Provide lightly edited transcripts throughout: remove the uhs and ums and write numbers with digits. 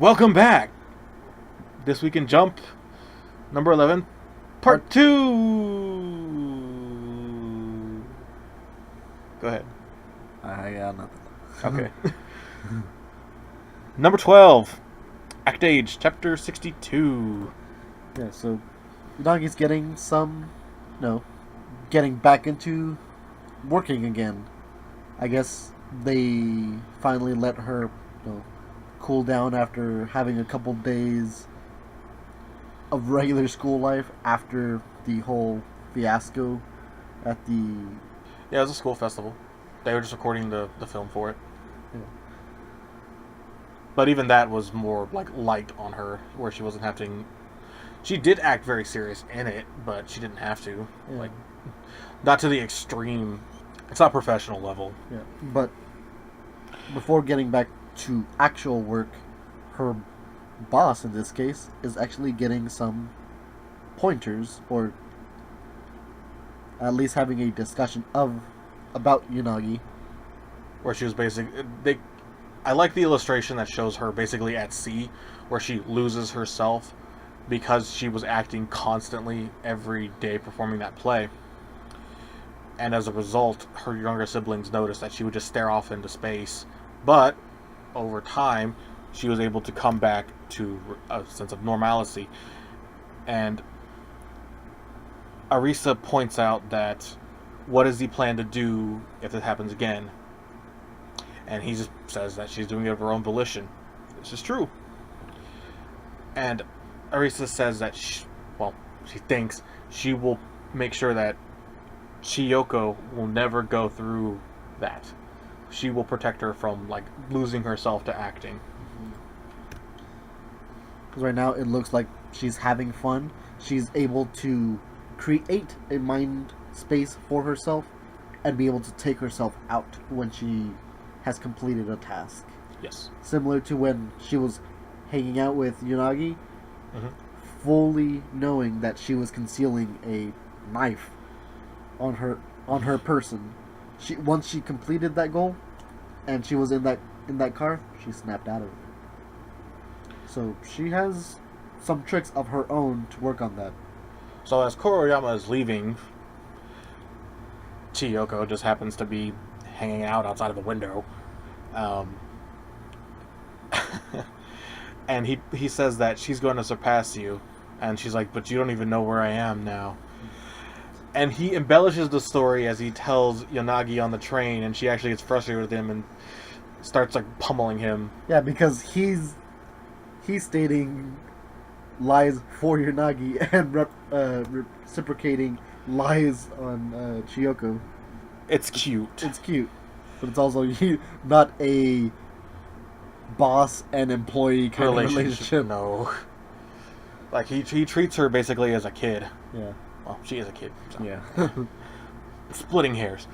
Welcome back. This week in Jump, number 11, part 2. Go ahead. I got nothing. Okay. Number 12, Act Age, chapter 62. Yeah, so Unagi's getting back into working again. I guess they finally let her, cool down after having a couple days of regular school life after the whole fiasco at the... Yeah, it was a school festival. They were just recording the film for it. Yeah. But even that was more light on her, where she wasn't having... She did act very serious in it, but she didn't have to. Yeah. Not to the extreme. It's not professional level. Yeah, but before getting back to actual work, her boss in this case is actually getting some pointers, or at least having a discussion about Unagi. Where she was I like the illustration that shows her basically at sea, where she loses herself because she was acting constantly every day performing that play. And as a result, her younger siblings noticed that she would just stare off into space. But over time, she was able to come back to a sense of normalcy. And Arisa points out that what does he plan to do if it happens again? And he just says that she's doing it of her own volition. This is true. And Arisa says that she thinks she will make sure that Chiyoko will never go through that. She will protect her from losing herself to acting. Because right now it looks like she's having fun. She's able to create a mind space for herself and be able to take herself out when she has completed a task. Yes. Similar to when she was hanging out with Unagi, Mm-hmm. fully knowing that she was concealing a knife on her person. Once she completed that goal, and she was in that car, she snapped out of it. So she has some tricks of her own to work on that. So as Koroyama is leaving, Chiyoko just happens to be hanging out outside of the window. And he says that she's going to surpass you. And she's like, but you don't even know where I am now. And he embellishes the story as he tells Yanagi on the train, and she actually gets frustrated with him and starts pummeling him. Yeah, because he's stating lies for Yanagi and reciprocating lies on Chiyoko. It's cute. It's cute, but it's also not a boss and employee kind of relationship. No. He treats her basically as a kid. Yeah. Well, she is a kid. So. Yeah. Splitting hairs.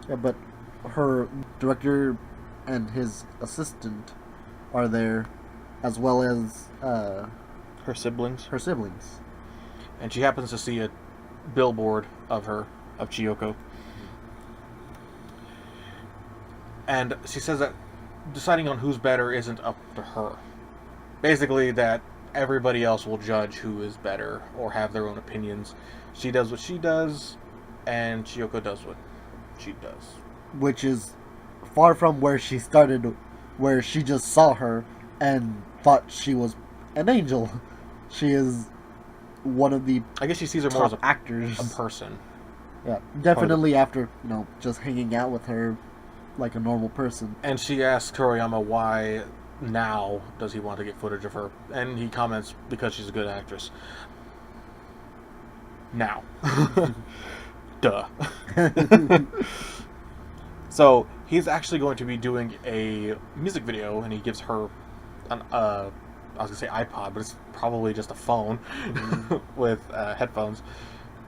Yeah, but her director and his assistant are there, as well as her siblings. And she happens to see a billboard of Chiyoko. And she says that deciding on who's better isn't up to her. Basically, that everybody else will judge who is better or have their own opinions. She does what she does, and Chiyoko does what she does. Which is far from where she started, where she just saw her and thought she was an angel. She is one of the I guess she sees her more as actors. A person. Yeah, definitely after, just hanging out with her like a normal person. And she asks Koroyama why now does he want to get footage of her, and he comments because she's a good actress. Now. Duh. So he's actually going to be doing a music video, and he gives her an I was gonna say iPod, but it's probably just a phone with headphones,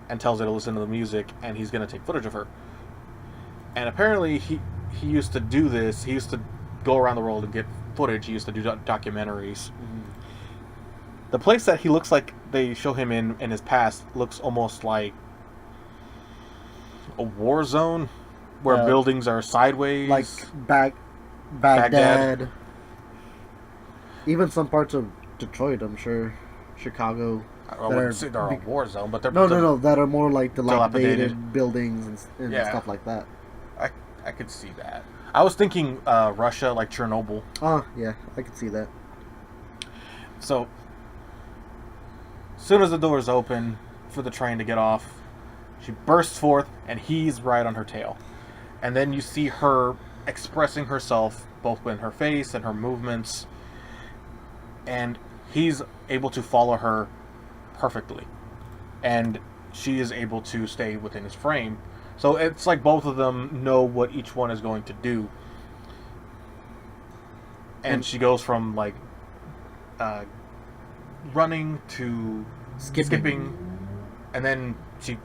and tells her to listen to the music, and he's gonna take footage of her. And apparently he used to do this. He used to go around the world and get footage. He used to do documentaries. Mm-hmm. The place that he looks like they show him in his past looks almost like a war zone where buildings are sideways. Like Baghdad. Even some parts of Detroit, I'm sure, Chicago. I wouldn't say they're a war zone, but they're No, that are more like dilapidated dilapidated buildings and Yeah. stuff like that. I could see that. I was thinking Russia, like Chernobyl. Oh, yeah, I could see that. So, as soon as the doors open for the train to get off, she bursts forth, and he's right on her tail. And then you see her expressing herself, both in her face and her movements, and he's able to follow her perfectly. And she is able to stay within his frame. So it's like both of them know what each one is going to do. And she goes from, like, running to skipping, and then she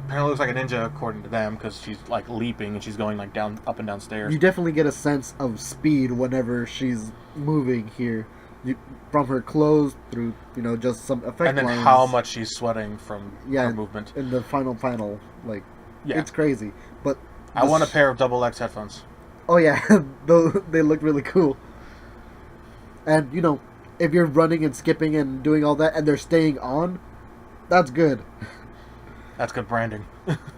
apparently looks like a ninja according to them, because she's like leaping and she's going like down, up and down stairs. You definitely get a sense of speed whenever she's moving here, from her clothes through just some effect and then lines. how much she's sweating from her movement. In the final, like, Yeah. it's crazy. But I want a pair of double X headphones. Oh yeah, they look really cool. And if you're running and skipping and doing all that, and they're staying on, that's good. That's good branding.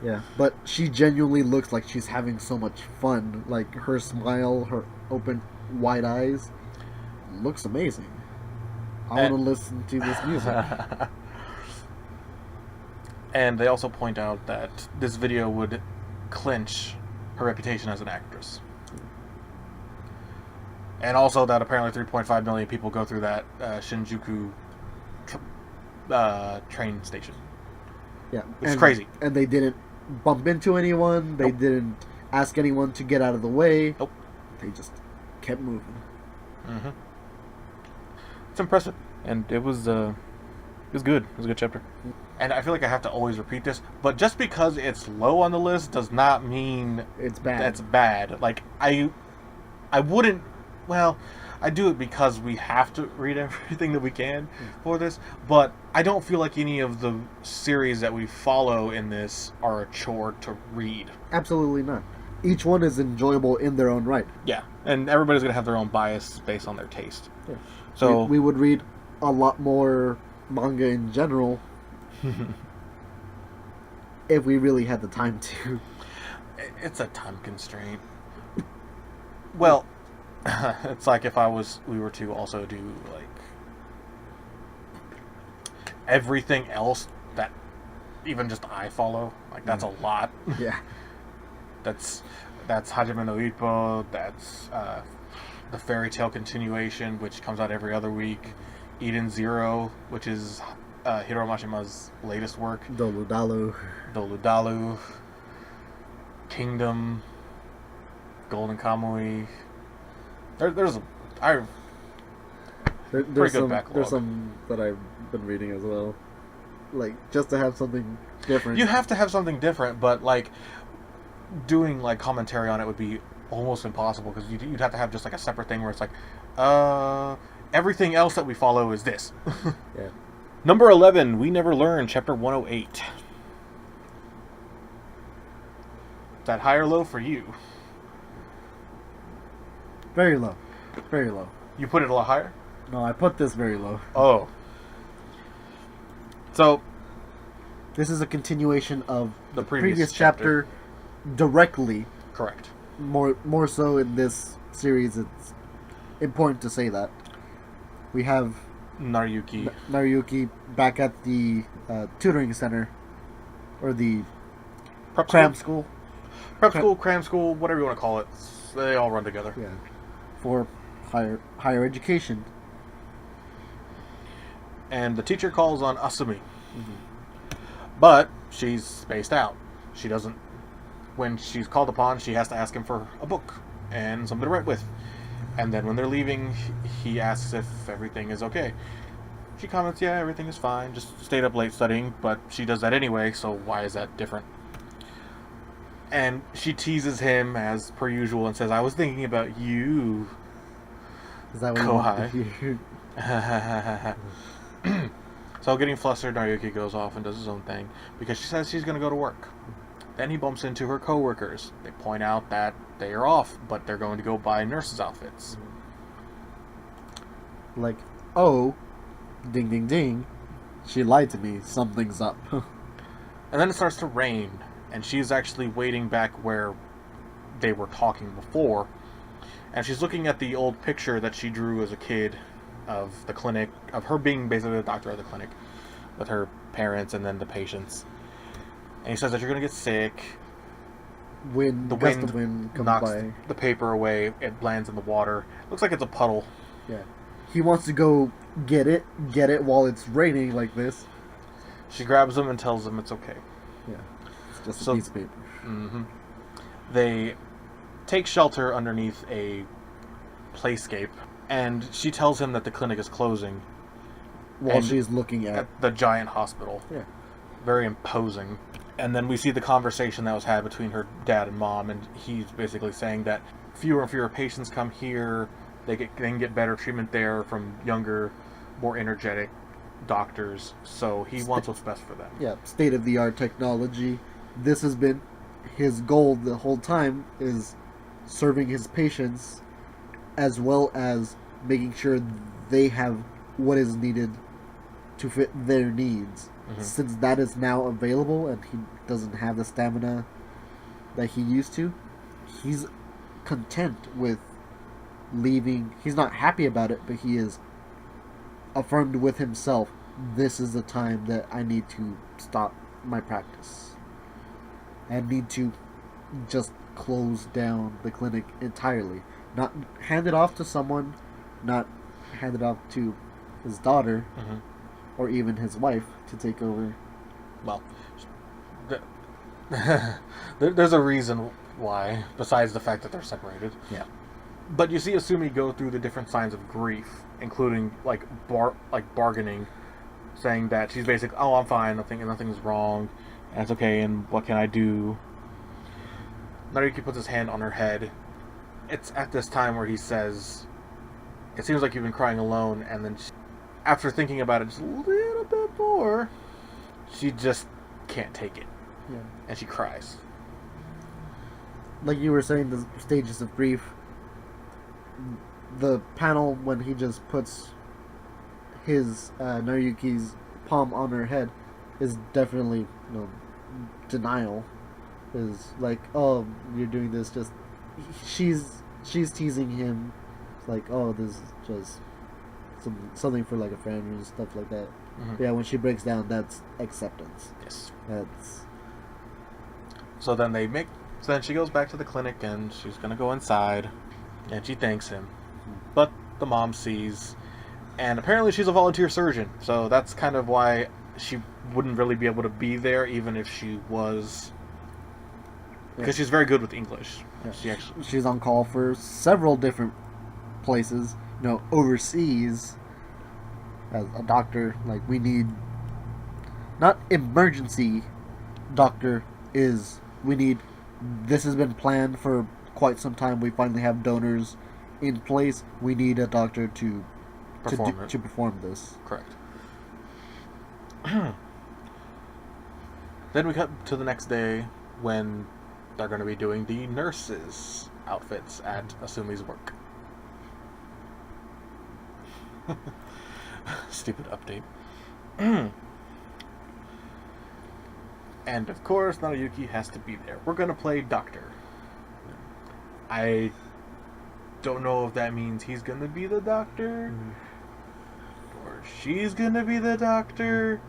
Yeah, but she genuinely looks like she's having so much fun. Like, her smile, her open, wide eyes, looks amazing. I want to listen to this music. And they also point out that this video would clinch her reputation as an actress. And also that apparently 3.5 million people go through that Shinjuku train station. Yeah, Which is crazy. And they didn't bump into anyone. They didn't ask anyone to get out of the way. Nope. They just kept moving. Mm-hmm. It's impressive, and it was good. It was a good chapter. And I feel like I have to always repeat this, but just because it's low on the list does not mean it's bad. That's bad. Like, I wouldn't. Well, I do it because we have to read everything that we can for this, but I don't feel like any of the series that we follow in this are a chore to read. Absolutely not. Each one is enjoyable in their own right. Yeah, and everybody's going to have their own bias based on their taste. Yeah. So we would read a lot more manga in general if we really had the time to. It's a time constraint. Well, it's like if we were to also do like everything else that even just I follow, like that's a lot. Yeah. That's Hajime no Ippo, that's the Fairy Tail continuation, which comes out every other week, Eden Zero, which is Hiro Mashima's latest work, Dolu Dalu, Kingdom, Golden Kamui. There's some backlog. There's some that I've been reading as well, like just to have something different. You have to have something different, but like doing like commentary on it would be almost impossible, because you'd have to have just like a separate thing where it's like, everything else that we follow is this. Yeah. Number 11, We Never Learn, chapter 108. Is that high or low for you? Very low. Very low. You put it a lot higher? No, I put this very low. Oh. So, this is a continuation of the previous chapter directly. Correct. More so in this series, it's important to say that. We have Naruyuki back at the tutoring center, or the cram school. Cram school, whatever you want to call it. They all run together. Yeah. For higher education. And the teacher calls on Asumi. Mm-hmm. But she's spaced out. She doesn't... When she's called upon, she has to ask him for a book and something to write with. And then when they're leaving, he asks if everything is okay. She comments, yeah, everything is fine. Just stayed up late studying, but she does that anyway, so why is that different? And she teases him as per usual and says, I was thinking about you. Is that what Kohai. So getting flustered, Naruyuki goes off and does his own thing because she says she's going to go to work. Then he bumps into her coworkers. They point out that they are off, but they're going to go buy nurses' outfits. Like, oh, ding ding ding, she lied to me, something's up. And then it starts to rain, and she's actually waiting back where they were talking before, and she's looking at the old picture that she drew as a kid of the clinic, of her being basically the doctor of the clinic, with her parents and then the patients. And he says that you're going to get sick. The wind comes knocks by. the paper away. It lands in the water. Looks like it's a puddle. Yeah. He wants to go get it while it's raining like this. She grabs him and tells him it's okay. Yeah. It's just a piece of paper. Mm-hmm. They take shelter underneath a playscape, and she tells him that the clinic is closing. While she's looking at the giant hospital. Yeah. Very imposing. And then we see the conversation that was had between her dad and mom, and he's basically saying that fewer and fewer patients come here. They can get better treatment there from younger, more energetic doctors. So he wants what's best for them. Yeah, state-of-the-art technology. This has been his goal the whole time, is serving his patients as well as making sure they have what is needed to fit their needs. Mm-hmm. Since that is now available and he doesn't have the stamina that he used to, he's content with leaving. He's not happy about it, but he is affirmed with himself, this is the time that I need to stop my practice. I need to just close down the clinic entirely. Not hand it off to someone, not hand it off to his daughter, mm-hmm. or even his wife to take over. Well, there's a reason why, besides the fact that they're separated. Yeah. But you see Asumi go through the different signs of grief, including bargaining, saying that she's basically, oh, I'm fine, nothing's wrong, and it's okay, and what can I do? Naruyuki puts his hand on her head. It's at this time where he says, it seems like you've been crying alone, and then after thinking about it just a little bit more, she just can't take it. Yeah. And she cries. Like you were saying, the stages of grief, the panel when he just puts his Naruyuki's palm on her head is definitely denial. Is like, oh, you're doing this just... She's teasing him. It's like, oh, this is just something for like a friend or stuff like that. Mm-hmm. Yeah, when she breaks down, that's acceptance. Yes. That's... So then she goes back to the clinic and she's gonna go inside, and she thanks him. Mm-hmm. But the mom sees, and apparently she's a volunteer surgeon, so that's kind of why she wouldn't really be able to be there, even if she was, because she's very good with English. Yeah. She's on call for several different places, overseas, as a doctor. Like, we need, not emergency doctor, this has been planned for quite some time. We finally have donors in place. We need a doctor to perform this. Correct. Then we cut to the next day when they're going to be doing the nurses' outfits at Asumi's work. Stupid update. And of course, Naruyuki has to be there. We're going to play doctor. I don't know if that means he's going to be the doctor, or she's going to be the doctor.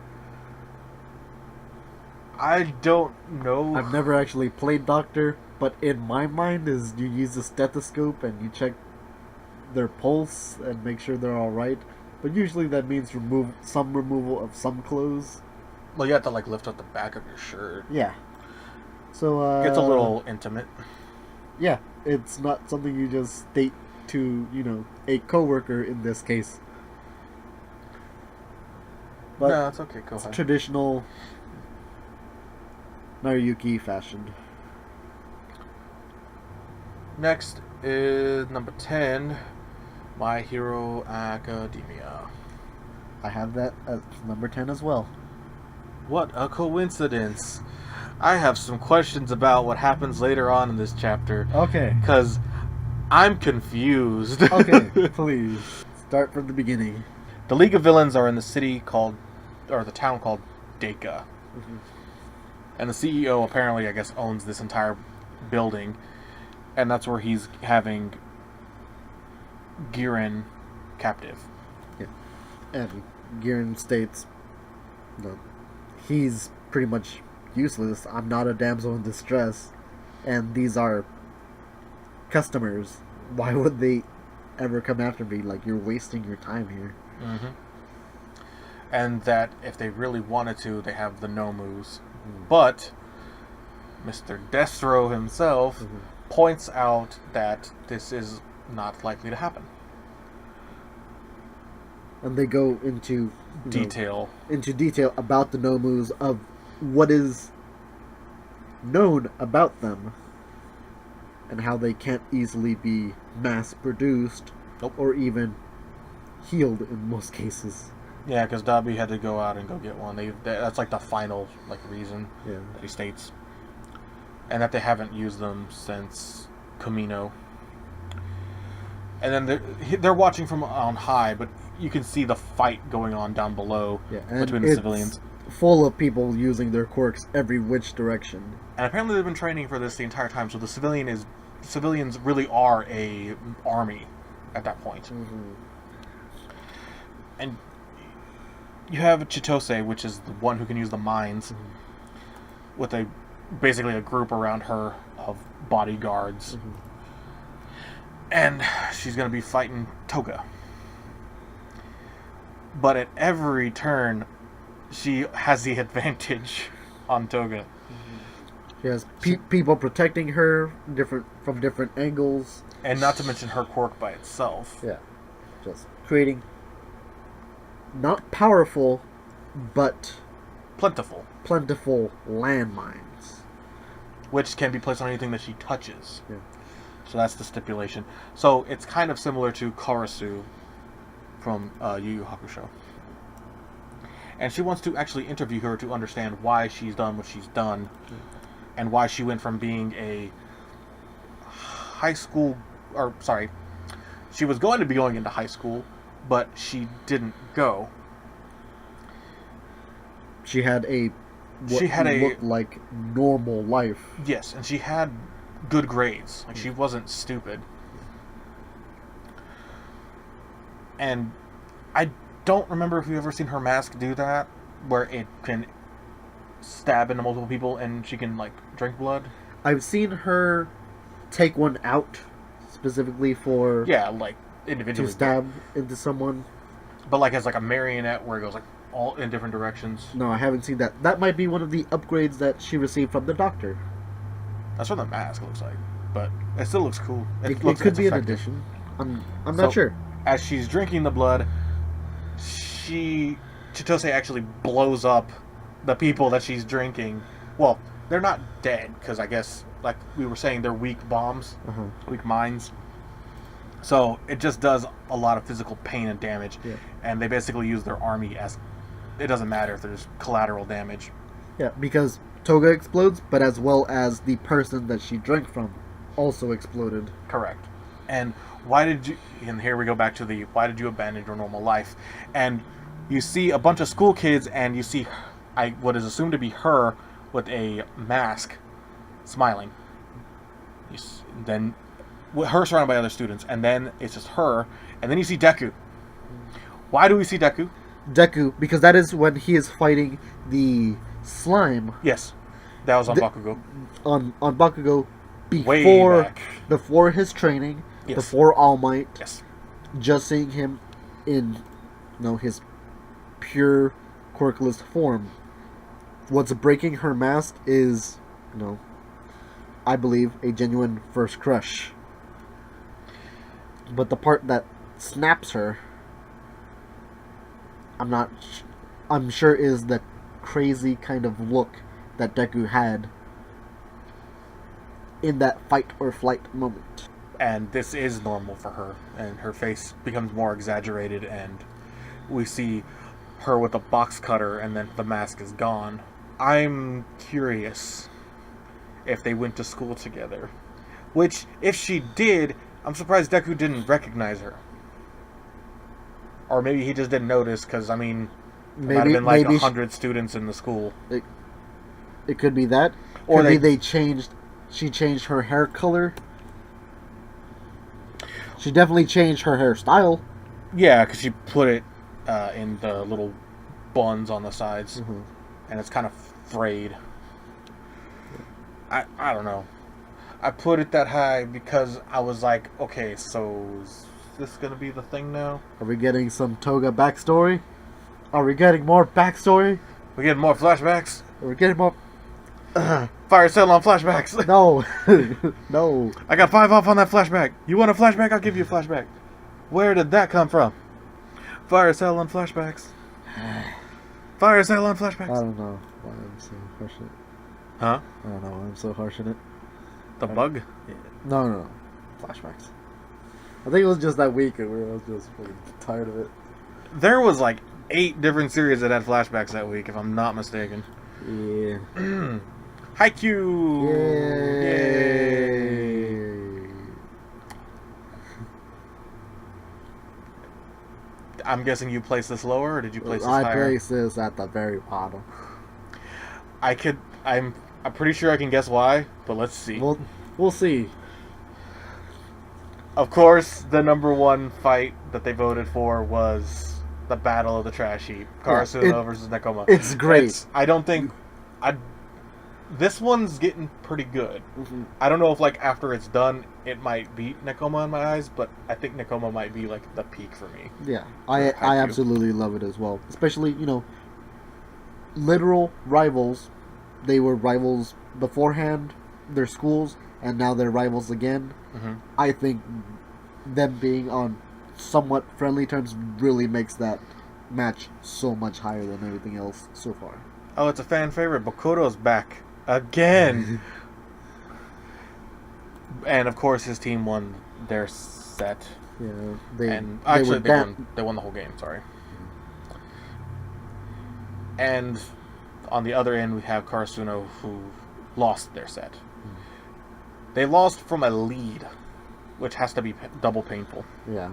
I don't know. I've never actually played doctor, but in my mind is you use a stethoscope and you check their pulse and make sure they're all right. But usually that means removal of some clothes. Well, you have to lift up the back of your shirt. Yeah. So it gets a little intimate. Yeah, it's not something you just state to a coworker in this case. But no, it's okay. Go ahead. Traditional Naruyuki fashion. Next is number 10, My Hero Academia. I have that as number 10 as well. What a coincidence. I have some questions about what happens later on in this chapter. Okay. Because I'm confused. Okay, please. Start from the beginning. The League of Villains are in the city called, or the town called Deka. Mm-hmm. And the CEO apparently, I guess, owns this entire building. And that's where he's having Giren captive. Yeah. And Giren states that he's pretty much useless. I'm not a damsel in distress. And these are customers. Why would they ever come after me? Like, you're wasting your time here. Mm-hmm. And that if they really wanted to, they have the Nomus. But Mr. Destro himself points out that this is not likely to happen. And they go into detail about the Nomus, of what is known about them and how they can't easily be mass produced or even healed in most cases. Yeah, because Dobby had to go out and go get one. That's like the final reason that he states. And that they haven't used them since Camino. And then they're watching from on high, but you can see the fight going on down below between the civilians. Full of people using their quirks every which direction. And apparently they've been training for this the entire time, so the civilians really are a army at that point. Mm-hmm. And you have Chitose, which is the one who can use the mines, with basically a group around her of bodyguards. Mm-hmm. And she's going to be fighting Toga. But at every turn, she has the advantage on Toga. She has people protecting her from different angles. And not to mention her quirk by itself. Yeah. Just creating not powerful, but plentiful landmines. Which can be placed on anything that she touches. Yeah. So that's the stipulation. So it's kind of similar to Karasu from Yu Yu Hakusho. And she wants to actually interview her to understand why she's done what she's done. And why she went from being a she was going to be going into high school, but she didn't go. She had looked like normal life. Yes, and she had good grades. Like, she wasn't stupid. And I don't remember if you've ever seen her mask do that, where it can stab into multiple people and she can, drink blood. I've seen her take one out specifically for... Yeah, individually. To stab into someone. But, as a marionette where it goes, all in different directions. No, I haven't seen that. That might be one of the upgrades that she received from the doctor. That's what the mask looks like. But it still looks cool. It could be an addition. I'm not sure. As she's drinking the blood, Chitose actually blows up the people that she's drinking. Well, they're not dead, because I guess, like we were saying, they're weak bombs, weak mines. So it just does a lot of physical pain and damage. Yeah. And they basically use their army as... It doesn't matter if there's collateral damage. Yeah, because Toga explodes, but as well as the person that she drank from also exploded. Correct. And why did you... And here we go back to why did you abandon your normal life? And you see a bunch of school kids, and you see what is assumed to be her with a mask, smiling. Then her surrounded by other students, and then it's just her, and then you see Deku. Why do we see Deku? Deku, because that is when he is fighting the slime. Yes, that was on Bakugo. On Bakugo, before his training, yes. Before All Might. Yes. Just seeing him in, his pure quirkless form. What's breaking her mask is, I believe, a genuine first crush. But the part that snaps her, I'm sure is the crazy kind of look that Deku had in that fight or flight moment. And this is normal for her, and her face becomes more exaggerated, and we see her with a box cutter, and then the mask is gone. I'm curious if they went to school together. Which, if she did, I'm surprised Deku didn't recognize her. Or maybe he just didn't notice because, I mean, there might have been like 100 students in the school. It could be that. Or could be she changed her hair color. She definitely changed her hairstyle. Yeah, because she put it in the little buns on the sides. Mm-hmm. And it's kind of frayed. I don't know. I put it that high because I was like, okay, so is this going to be the thing now? Are we getting some Toga backstory? Are we getting more backstory? We getting more flashbacks? Are we getting more... Fire sale on flashbacks. No. No. I got 5 off on that flashback. You want a flashback? I'll give you a flashback. Where did that come from? Fire sale on flashbacks. Fire sale on flashbacks. I don't know why I'm so harsh on it. Huh? I don't know why I'm so harsh on it. The bug? No. Flashbacks. I think it was just that week where I was just fucking tired of it. There was like 8 different series that had flashbacks that week, if I'm not mistaken. Yeah. Haikyuu! Yay! I'm guessing you placed this lower, or did you place this higher? I placed this at the very bottom. I'm pretty sure I can guess why, but let's see. We'll see. Of course, the number 1 fight that they voted for was the Battle of the Trash Heap. Karasuno versus Nekoma. It's great. This one's getting pretty good. Mm-hmm. I don't know if, like, after it's done, it might beat Nekoma in my eyes, but I think Nekoma might be, like, the peak for me. Yeah, I absolutely love it as well. Especially, literal rivals. They were rivals beforehand, their schools, and now they're rivals again. Mm-hmm. I think them being on somewhat friendly terms really makes that match so much higher than everything else so far. Oh, it's a fan favorite. Bokuto's back again. And of course his team won their set. Yeah, they won the whole game, sorry. And on the other end we have Karasuno, who lost their set. They lost from a lead, which has to be double painful. Yeah.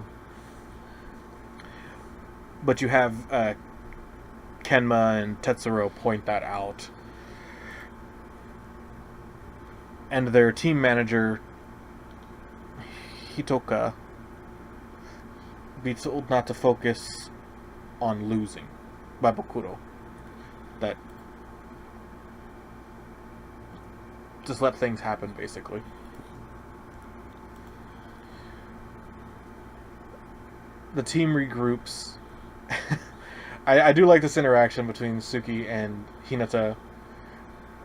But you have Kenma and Tetsuro point that out. And their team manager, Hitoka, be told not to focus on losing by Bokuro. That just let things happen, basically. The team regroups. I do like this interaction between Suki and Hinata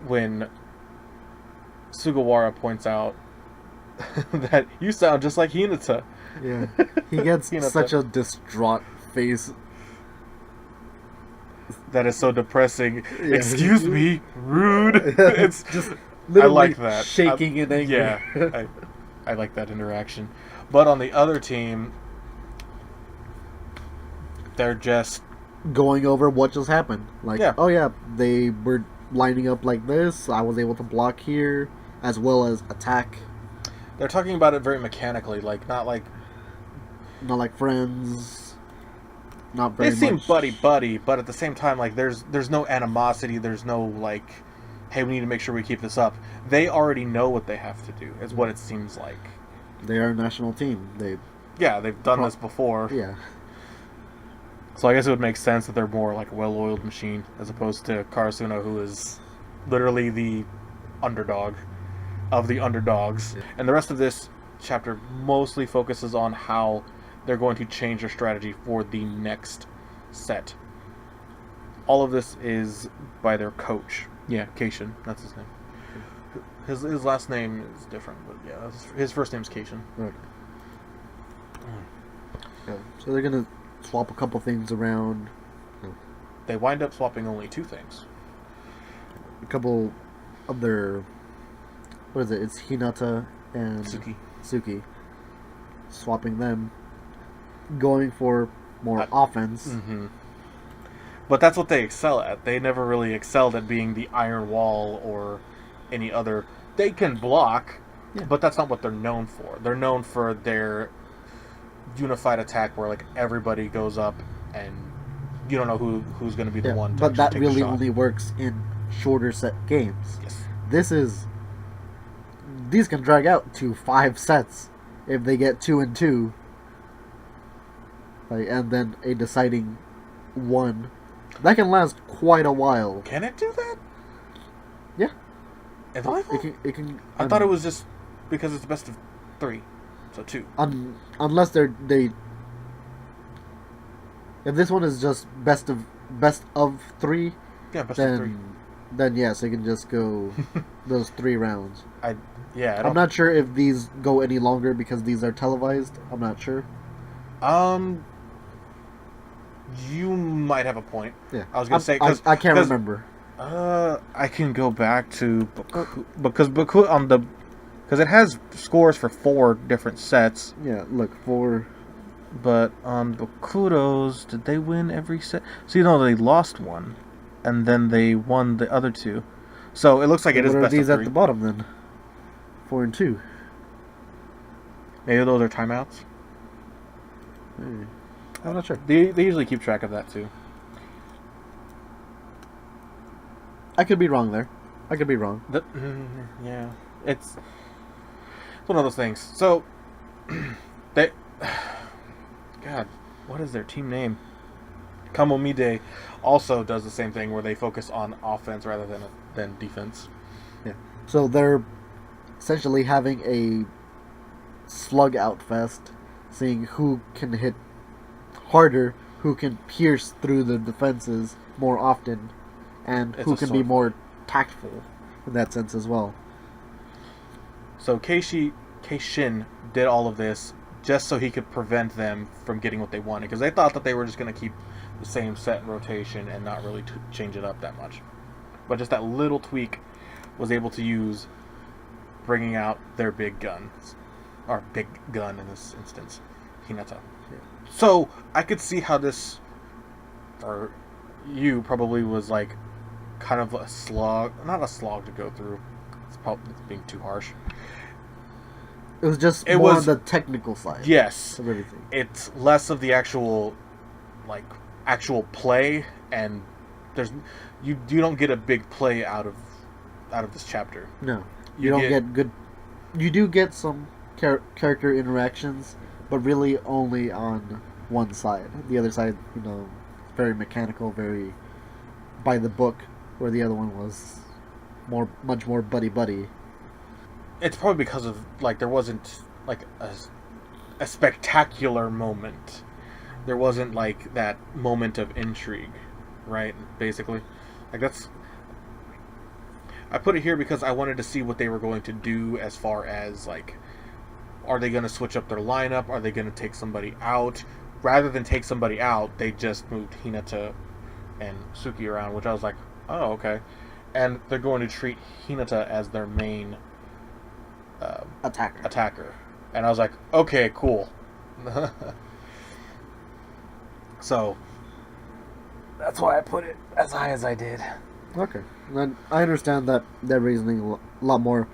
when Sugawara points out that you sound just like Hinata. Yeah. He gets such a distraught face. That is so depressing. Yeah. Excuse me, rude. It's just I like that. Shaking in anger. Yeah. I like that interaction. But on the other team, they're just going over what just happened. Like, yeah. Oh yeah, they were lining up like this. I was able to block here as well as attack. They're talking about it very mechanically, like not like friends. Not very. They seem buddy, but at the same time, like there's no animosity. There's no like, hey, we need to make sure we keep this up. They already know what they have to do. Is what it seems like. They are a national team. They've done this before. Yeah. So I guess it would make sense that they're more like a well-oiled machine as opposed to Karasuno, who is literally the underdog of the underdogs. Yeah. And the rest of this chapter mostly focuses on how they're going to change their strategy for the next set. All of this is by their coach. Yeah, Keishin. That's his name. His last name is different, but yeah, his first name's Keishin. Right. Yeah. So they're gonna swap a couple things around. They wind up swapping only 2 things. A couple of their... What is it? It's Hinata and Suki. Swapping them. Going for more offense. Mm-hmm. But that's what they excel at. They never really excelled at being the Iron Wall or any other... They can block, but that's not what they're known for. They're known for their unified attack where like everybody goes up and you don't know who's going to be the Yeah, one to but actually that take really the shot. only works in shorter set games. Yes. These can drag out to 5 sets if they get 2 and 2, like, and then a deciding one. That can last quite a while. Can it do that? Yeah. In volleyball? It can. I thought it was just because it's best of 3, so 2. Unless they. If this one is just best of 3, Yeah, best of 3. then yes, it can just go those 3 rounds. I'm not sure if these go any longer because these are televised. I'm not sure. You might have a point. Yeah, I was gonna say I can't remember. I can go back to because it has scores for 4 different sets. Yeah, look for. But on Bakudo's, did they win every set? So they lost one, and then they won the other 2. So it looks like it is best best of 3. At the of 3. bottom then? 4 and 2. Maybe those are timeouts. I'm not sure. They usually keep track of that too. I could be wrong there. I could be wrong. Yeah, it's one of those things. So they, God, what is their team name? Kamomide also does the same thing where they focus on offense rather than defense. Yeah. So they're essentially having a slug out fest, seeing who can hit harder, who can pierce through the defenses more often, and who can be more tactful in that sense as well. So Keishin did all of this just so he could prevent them from getting what they wanted, because they thought that they were just going to keep the same set rotation and not really change it up that much. But just that little tweak was able to use, bringing out their big guns, or big gun in this instance, Hinata. Yeah. So I could see how this, for you, probably was like kind of a slog, not a slog to go through. It's being too harsh. It was just more on the technical side. Yes. Of everything. It's less of the actual play, and you don't get a big play out of this chapter. No. You don't get good. You do get some character interactions, but really only on one side. The other side, very mechanical, very by the book, where the other one was much more buddy. It's probably because of there wasn't a spectacular moment. There wasn't that moment of intrigue, right? Basically, that's. I put it here because I wanted to see what they were going to do as far as are they going to switch up their lineup? Are they going to take somebody out? Rather than take somebody out, they just moved Hinata and Suki around, which I was like, oh, okay. And they're going to treat Hinata as their main attacker. And I was like, okay, cool. So that's why I put it as high as I did. Okay. Then I understand that reasoning a lot more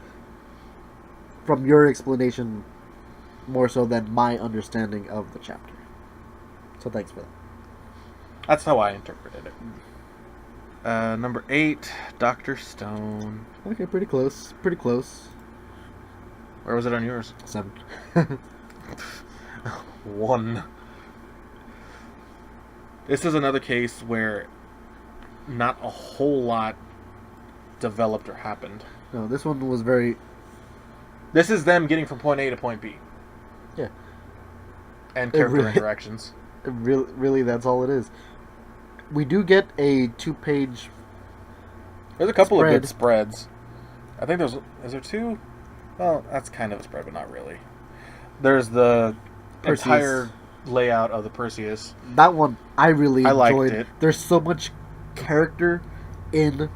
from your explanation, more so than my understanding of the chapter. So thanks for that. That's how I interpreted it. Number 8, Dr.Stone. Okay, pretty close. Pretty close. Where was it on yours? 7. 1. This is another case where not a whole lot developed or happened. No, this one was very... This is them getting from point A to point B. Yeah. And character interactions. Really, that's all it is. We do get a 2-page... There's a couple of good spreads. I think there's... Is there 2? Well, that's kind of a spread, but not really. There's the Perseus. Entire layout of the Perseus. That one, I really enjoyed. Liked it. There's so much character in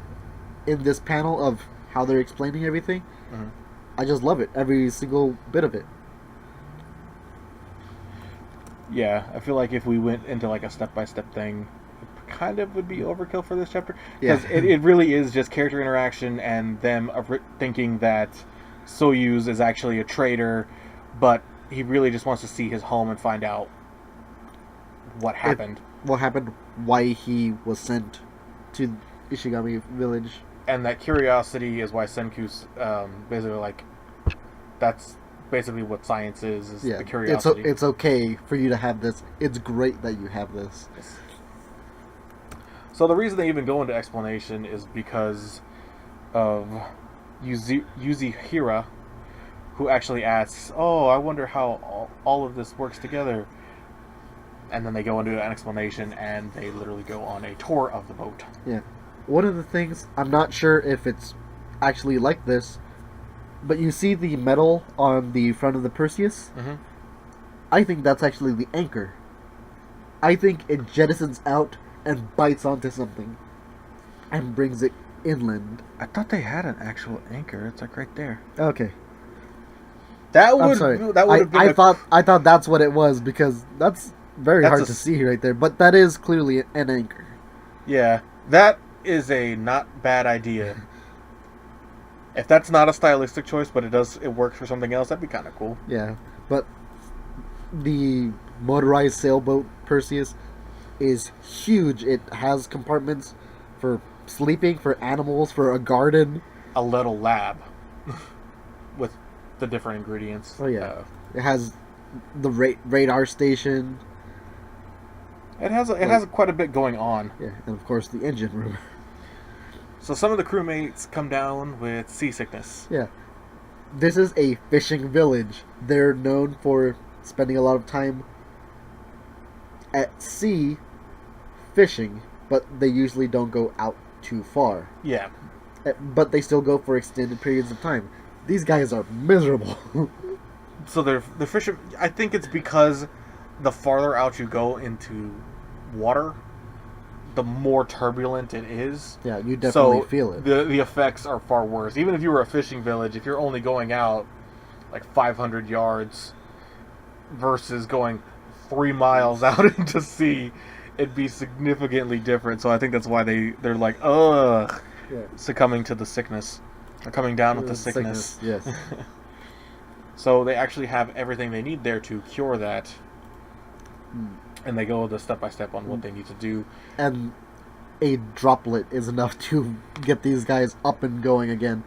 this panel of how they're explaining everything. Mm-hmm. I just love it. Every single bit of it. Yeah, I feel like if we went into a step-by-step thing, it kind of would be overkill for this chapter. Because it really is just character interaction and them thinking that Soyuz is actually a traitor, but he really just wants to see his home and find out what happened. What happened? Why he was sent to Ishigami Village? And that curiosity is why Senku's basically like, that's basically what science is Yeah, the curiosity. it's okay for you to have this. It's great that you have this. Yes. So the reason they even go into explanation is because of Yuzihira, who actually asks, "Oh, I wonder how all of this works together." And then they go into an explanation, and they literally go on a tour of the boat. Yeah. One of the things, I'm not sure if it's actually like this, but you see the metal on the front of the Perseus? Mm-hmm. I think that's actually the anchor. I think it jettisons out and bites onto something and brings it inland. I thought they had an actual anchor. It's like right there. Okay. That would I'm sorry. that would have been. I thought that's what it was, because that's very hard to see right there. But that is clearly an anchor. Yeah, that is a not bad idea. If that's not a stylistic choice, but it works for something else, that'd be kind of cool. Yeah, but the motorized sailboat Perseus is huge. It has compartments for sleeping, for animals, for a garden. A little lab with the different ingredients. Oh yeah, it has the radar station. It has quite a bit going on. Yeah, and of course the engine room. So some of the crewmates come down with seasickness. Yeah, this is a fishing village. They're known for spending a lot of time at sea fishing, but they usually don't go out too far. Yeah. But they still go for extended periods of time. These guys are miserable. So they're fishing. I think it's because the farther out you go into water, the more turbulent it is. Yeah, you definitely feel it. The effects are far worse. Even if you were a fishing village, if you're only going out like 500 yards versus going 3 miles out into sea, it'd be significantly different. So I think that's why they're like, ugh, succumbing to the sickness. Or coming down with the sickness. Yes. So they actually have everything they need there to cure that. And they go the step-by-step on what they need to do. And a droplet is enough to get these guys up and going again.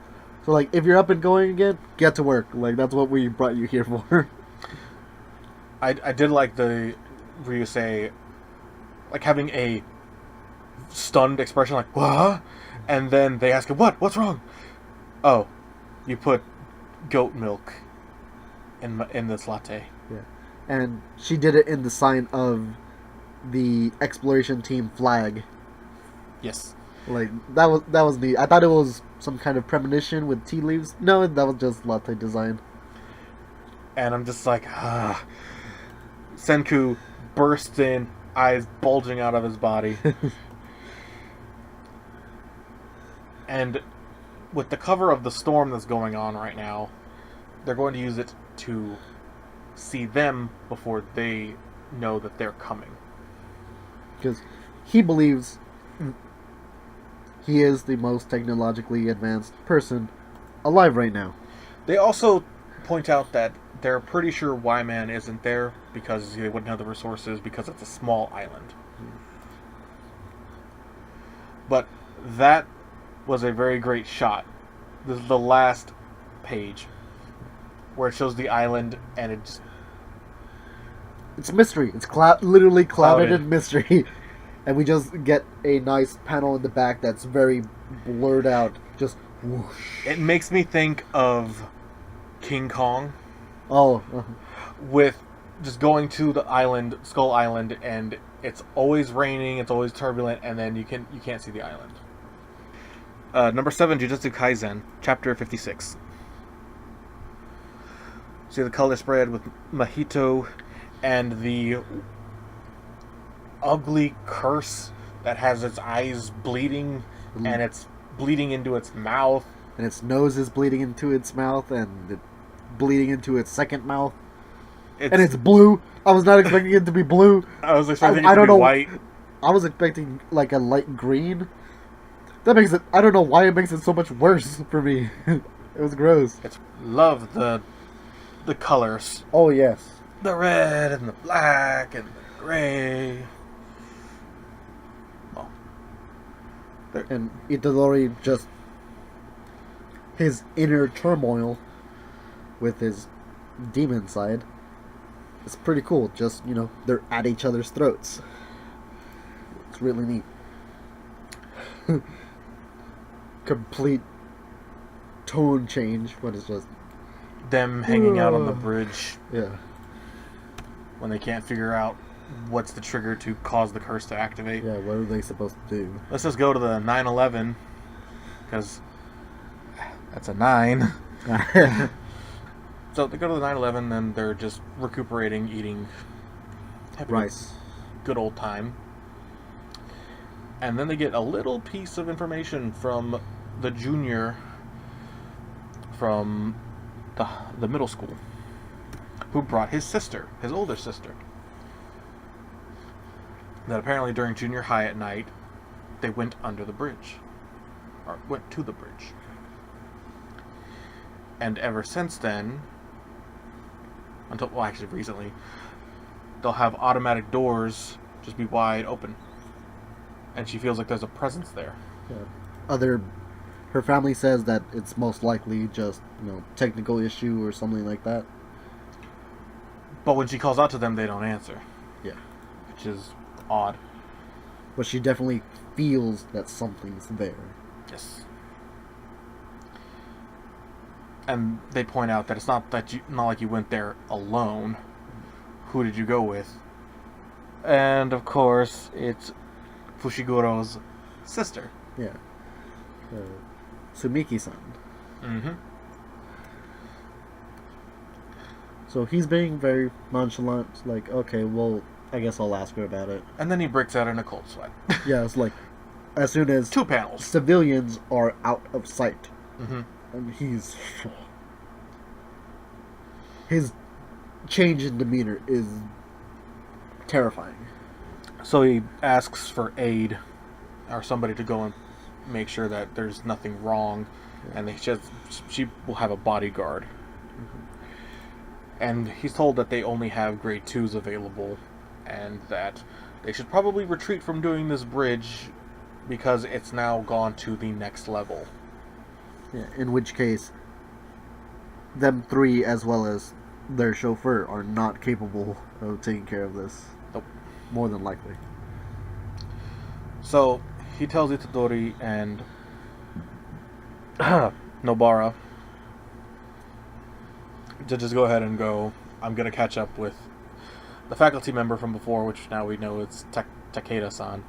So, like, if you're up and going again, get to work. Like, that's what we brought you here for. I did like the Ryusei, like, having a stunned expression, like, what? And then they ask him, what's wrong? Oh, you put goat milk in this latte. Yeah. And she did it in the sign of the exploration team flag. Yes. Like, that was neat. I thought it was some kind of premonition with tea leaves. No, that was just latte design. And I'm just like, ah. Senku bursts in, eyes bulging out of his body. And with the cover of the storm that's going on right now, they're going to use it to see them before they know that they're coming. Because he believes he is the most technologically advanced person alive right now. They also point out that they're pretty sure Y-Man isn't there because they wouldn't have the resources because it's a small island. But that was a very great shot. This is the last page where it shows the island and it's mystery. It's literally clouded in mystery. And we just get a nice panel in the back that's very blurred out. Just whoosh. It makes me think of King Kong. Oh. With just going to the island, Skull Island, and it's always raining, it's always turbulent, and then you can't see the island. Number 7, Jujutsu Kaisen, Chapter 56. See the color spread with Mahito and the ugly curse that has its eyes bleeding, and it's bleeding into its mouth. And its nose is bleeding into its mouth, and it bleeding into its second mouth. And it's blue. I was not expecting it to be blue. I was expecting it to be white. I was expecting like a light green. That makes it... I don't know why it makes it so much worse for me. It was gross. Love the the colors. Oh, yes. The red and the black and the gray. Well, and Itadori just... his inner turmoil with his demon side. It's pretty cool. Just, they're at each other's throats. It's really neat. Complete tone change when it's just... them hanging out on the bridge. Yeah. When they can't figure out what's the trigger to cause the curse to activate. Yeah, what are they supposed to do? Let's just go to the 9/11, because that's a 9. So they go to the 9/11, and they're just recuperating, eating, having Rice. a good old time. And then they get a little piece of information from the junior from the middle school, who brought his sister, his older sister. That apparently during junior high at night, they went under the bridge. Or went to the bridge. And ever since then, actually recently, they'll have automatic doors just be wide open. And she feels like there's a presence there. Yeah. Her family says that it's most likely just, technical issue or something like that. But when she calls out to them, they don't answer. Yeah. Which is odd. But she definitely feels that something's there. Yes. And they point out that it's not like you went there alone. Who did you go with? And of course, it's Fushiguro's sister. Yeah. Sumiki-san. Mm-hmm. So he's being very nonchalant, like, okay, well, I guess I'll ask her about it. And then he breaks out in a cold sweat. Yeah, it's like, as soon as 2 panels. civilians are out of sight, Mm-hmm. and his change in demeanor is terrifying. So he asks for aid, or somebody to go and make sure that there's nothing wrong, and she will have a bodyguard. And he's told that they only have grade 2s available, and that they should probably retreat from doing this bridge because it's now gone to the next level. Yeah, in which case, them 3 as well as their chauffeur are not capable of taking care of this. Nope. More than likely. So he tells Itadori and Nobara to just go ahead and go. I'm going to catch up with the faculty member from before, which now we know it's Takeda-san.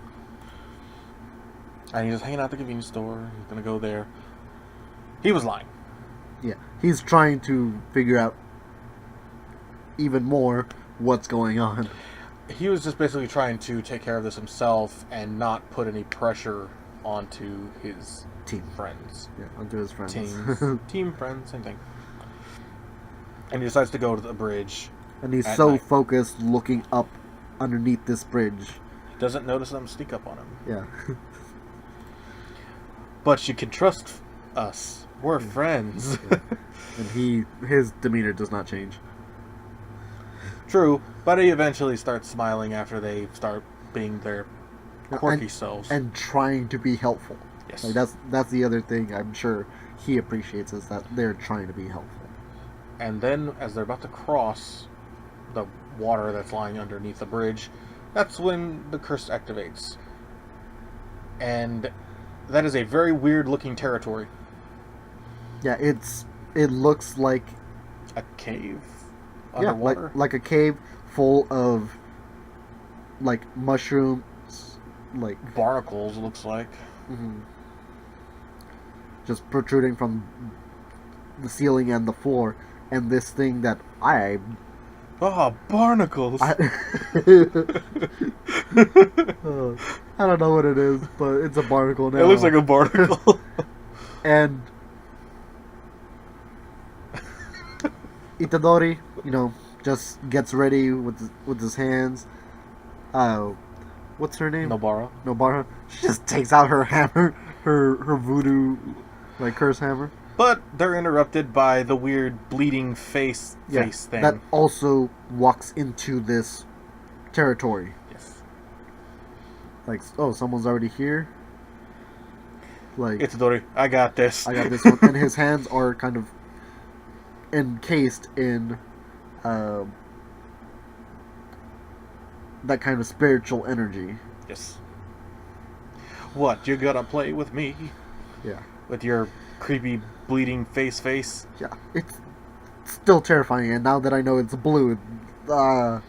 And he's just hanging out at the convenience store. He's going to go there. He was lying. Yeah, he's trying to figure out even more what's going on. He was just basically trying to take care of this himself and not put any pressure onto his Team. friends. Yeah, onto his friends. Team, friends, same thing. And he decides to go to the bridge. And he's at so night. focused looking up underneath this bridge. He doesn't notice them sneak up on him. Yeah. But you can trust us. We're friends. Yeah. And his demeanor does not change. True, but he eventually starts smiling after they start being their quirky selves. And trying to be helpful. Yes. Like that's the other thing I'm sure he appreciates, is that they're trying to be helpful. And then, as they're about to cross the water that's lying underneath the bridge, that's when the curse activates. And that is a very weird-looking territory. Yeah, it looks like A cave underwater. like a cave full of like mushrooms, like barnacles, looks like. mhm, just protruding from the ceiling and the floor, and this thing that I Barnacles! I don't know what it is, but it's a barnacle now. It looks like a barnacle. And Itadori, just gets ready with his hands. What's her name? Nobara. Nobara. She just takes out her hammer, her voodoo, like curse hammer. But they're interrupted by the weird bleeding face thing. That also walks into this territory. Yes. Like, oh, someone's already here. Like, Itadori, I got this. I got this one. And his hands are kind of encased in that kind of spiritual energy. Yes. What, you gonna play with me? Yeah. With your creepy bleeding face? Yeah. It's still terrifying, and now that I know it's blue, I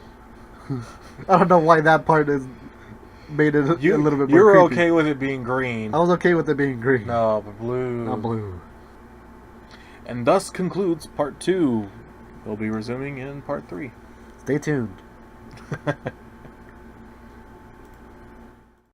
don't know why that part is made it a little bit more creepy. You're okay with it being green. I was okay with it being green. No, but blue. Not blue. And thus concludes part 2. We'll be resuming in part 3. Stay tuned.